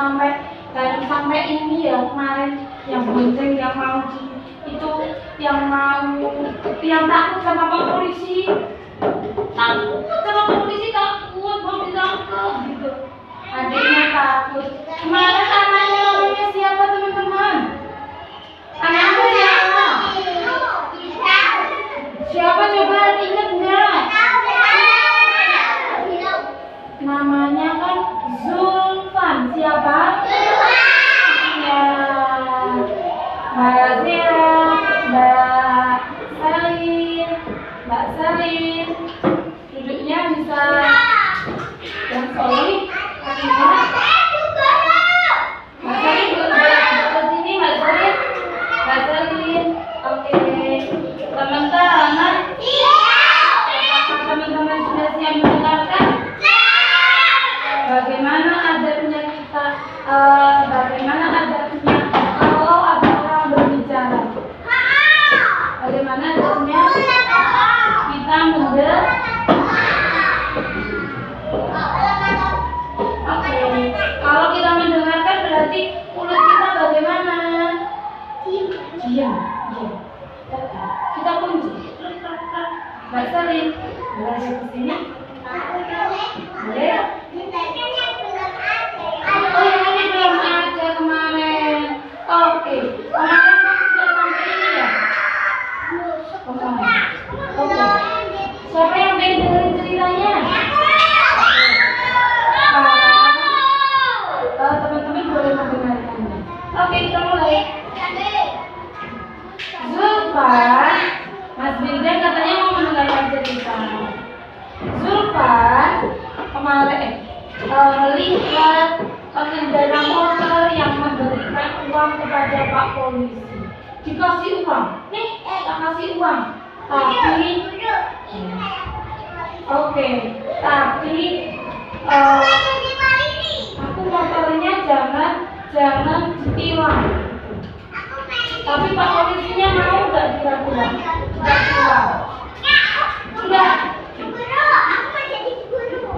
sampai ini ya kemarin yang bonceng yang mau itu yang takut sama Pak Polisi. Takut sama Pak Polisi, takut mau ditangkap gitu. Adiknya takut. Kemarin namanya siapa teman-teman? Anakku siapa? Siapa coba ingat nggak? Namanya kan Zulfan. Siapa? Ya, Mbak Zira, Mbak Salin. Duduknya bisa yang solid. Mbak Salin ke sini, Mbak Salin. Oke. Teman-teman. Apakah teman-teman sudah siap mendengarkan? Bagaimana adabnya kalau ada orang berbicara? Bagaimana adabnya kita mendengar? Oke. Kalau kita mendengarkan berarti mulut kita bagaimana? Diam. Kita kunci. Mbak Salin, belajar ke sini. Boleh? Oh, ini belum ada kemarin. Oke. Kemarin kamu sudah sampai ini ya? Oke. Siapa yang pengen dengerin ceritanya? Teman-teman boleh mendengarkannya. Oke, kita mulai. Zulfan, Mas Bildan katanya mau mendengarkan cerita. Zulfan kemarin melihat pengendara motor yang memberikan uang kepada Pak Polisi. Dikasih uang, nih, tak kasih uang. Tapi, oke, tapi aku motornya jangan ditilang. Tapi Pak Polisinya mau nggak ditilang? Sudah.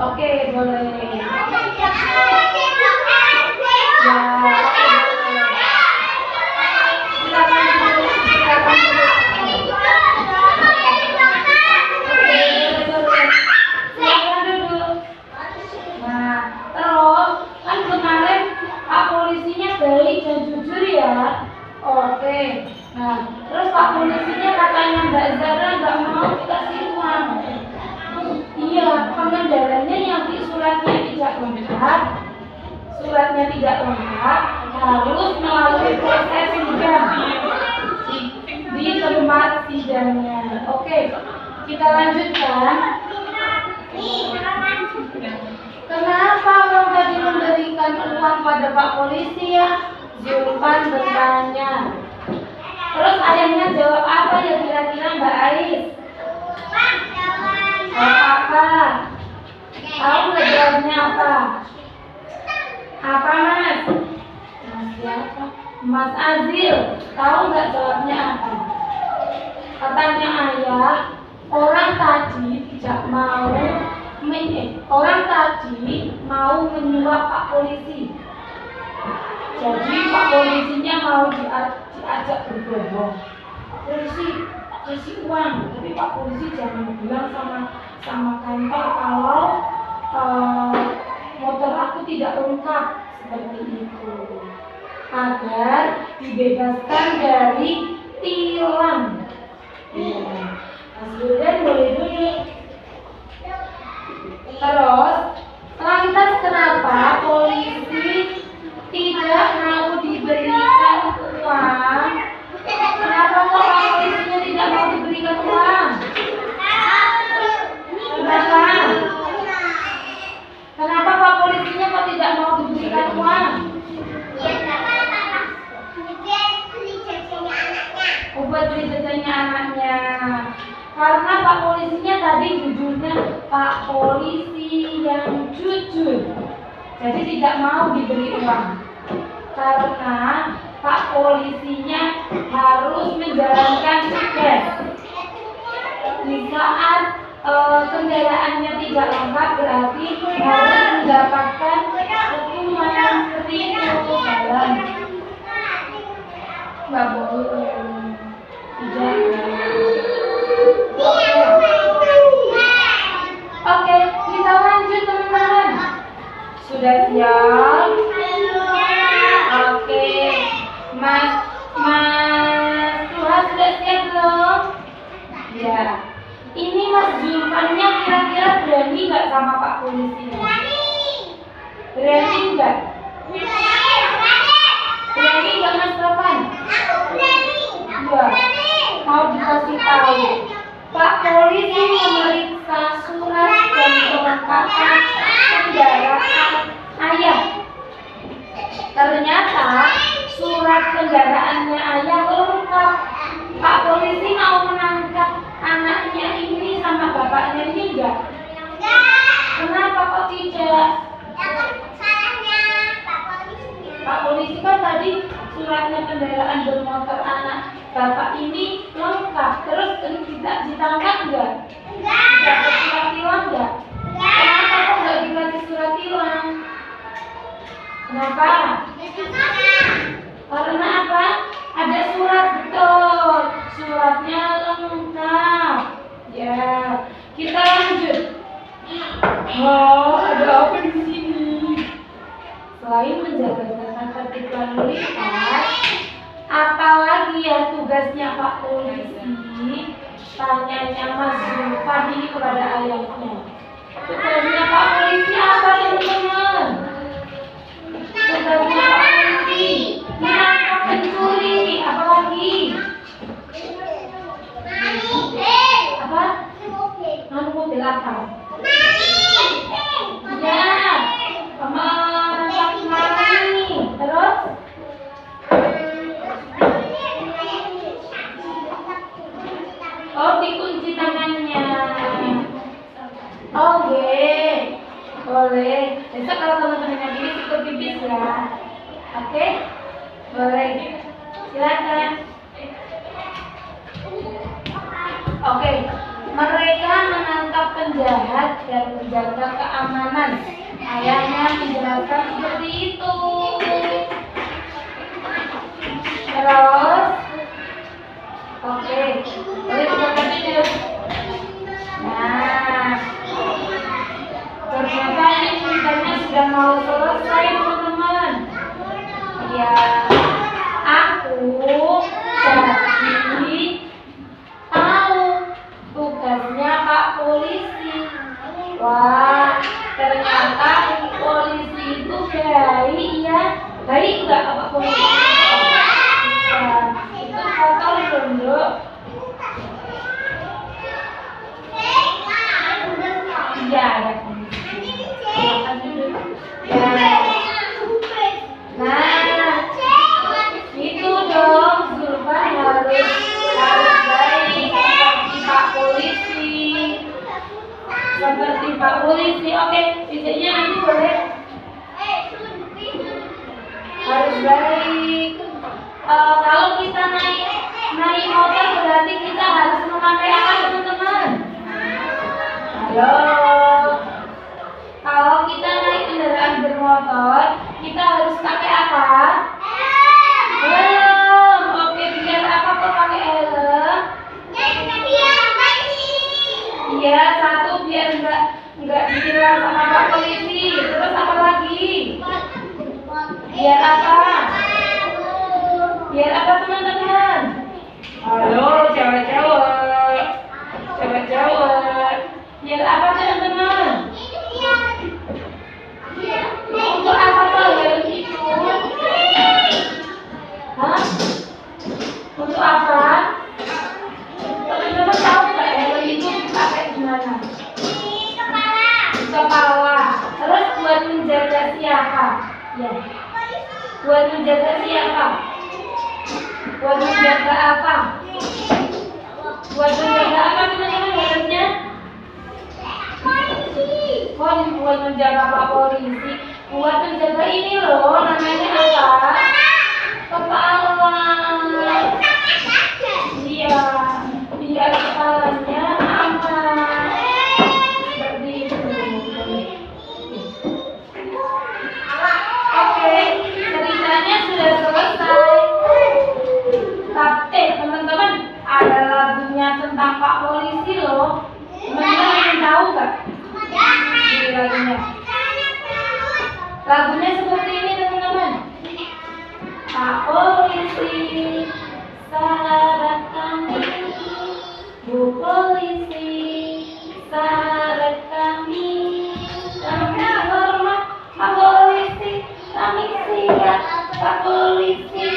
Oke, boleh. Silakan duduk. Nah, terus kan kemarin Pak Polisinya baik dan jujur ya. Oke. Nah, terus Pak Polisinya katanya Mbak Zara nggak mau dikasih uang. Iya, pengendaranya yang suratnya tidak lengkap harus melalui proses sidang di tempat sidangnya. Oke, kita lanjutkan. Kenapa orang tadi memberikan uang pada Pak Polisi ya? Zulfan bertanya. Terus ayahnya jawab apa ya kira-kira Mbak Ais? Apa? Tahu nggak jawabnya apa? Apa Mas? Mas siapa? Mas Azil. Tahu nggak jawabnya apa? Katanya ayah, orang tadi mau menyuap Pak Polisi. Jadi Pak Polisinya mau diajak berbohong. Polisi kasih uang, tapi Pak Polisi jangan bilang sama kantor kalau motor aku tidak lengkap seperti itu, agar dibebaskan dari tilang. Mas Bildan boleh duduk. Terus, lantas kenapa polisi tidak mau diberikan uang? Kenapa kok polisinya tidak mau diberikan uang? Kenapa Pak Polisinya kok tidak mau diberikan uang? Buat beli jajannya anaknya. Karena Pak Polisinya tadi jujurnya Pak Polisi yang jujur. Jadi tidak mau diberi uang. Karena Pak Polisinya harus menjalankan tugas. Di saat kendaraannya tidak lengkap berarti harus mendapatkan hukuman seperti ini. juga mau dikasih tahu. Pak polisi memeriksa surat dan kelengkapan kendaraan ayah. Ternyata surat kendaraannya ayah lengkap. Pak polisi mau menangkap anaknya ini sama bapaknya ini enggak? Kenapa kok tidak? Pak polisi kan tadi suratnya kendaraan bermotor anak bapak ini lengkap, terus tidak ditangkap enggak? Dapat surat tilang enggak? Kenapa kok enggak dikasih surat tilang? Kenapa? Karena apa? Ada surat, betul. Suratnya lengkap. Ya, kita lanjut. Oh, ada apa di sini? Selain menjaga tata tertib lalu lintas, apalagi ya tugasnya Pak polisi? Tanyanya Mas Zulfan ini kepada ayahnya. Tugasnya Pak polisi apa teman-teman? Tugasnya Pak polisi menangkap pencuri. Apalagi? Apa? Anu mobil apa? Ya, menangkap mani. Terus? Oh, dikunci tangannya. Oke, boleh. Besok kalau teman-teman yang ini ikut pipis ya. Oke, boleh. Silakan. Oke, mereka menangkap penjahat dan menjaga keamanan. Ayahnya menjelaskan seperti itu. Terus, oke, boleh kita tidur. Nah, ternyata ini ceritanya sudah mau selesai teman-teman. Ya, aku jadi tahu tugasnya Pak polisi. Wah, ternyata polisi itu baik ya. Baik nggak Pak polisi? Nah, itu kotor dulu. Iya, ya. Nah, itu dong Zulfan harus baik seperti Pak polisi. Seperti Pak polisi. Oke, biasanya nanti boleh. Harus baik. Kalau kita naik motor berarti kita harus memakai apa teman-teman? Halo. Kalau kita naik kendaraan bermotor, kita harus pakai apa? Helm. Oke, biar apa kok pakai helm? Iya, satu biar enggak ditilang sama Pak polisi. Terus apa lagi? Biar apa? Biar apa teman-teman? Halo, cewek-cewek. Cewek-cewek. Biar apa teman-teman? Untuk apa tuh helm itu? Hah? Untuk apa? Teman-teman tahu nggak helm itu dipakai gimana? Di kepala. Terus buat menjaga siapa? Ya. Buat menjaga siapa? Buat menjaga apa? Buat menjaga apa teman-teman helmnya? Buat menjaga Pak polisi. Buat menjaga ini loh, namanya apa? Kepala. Iya, biar kepalanya aman. Seperti itu. Oke, ceritanya sudah selesai. Tapi teman-teman, ada lagunya tentang Pak polisi loh. Teman-teman ingin tahu nggak? Lagunya. Lagunya seperti ini teman-teman. Pak polisi, sahabat kami. Bu polisi, sahabat kami. Kami hormat Pak polisi, kami siap Pak polisi.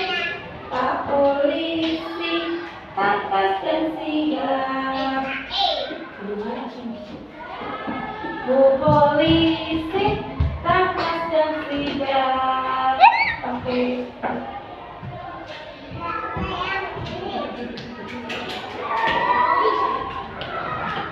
Pak polisi, Pangkas dan sigap. Bu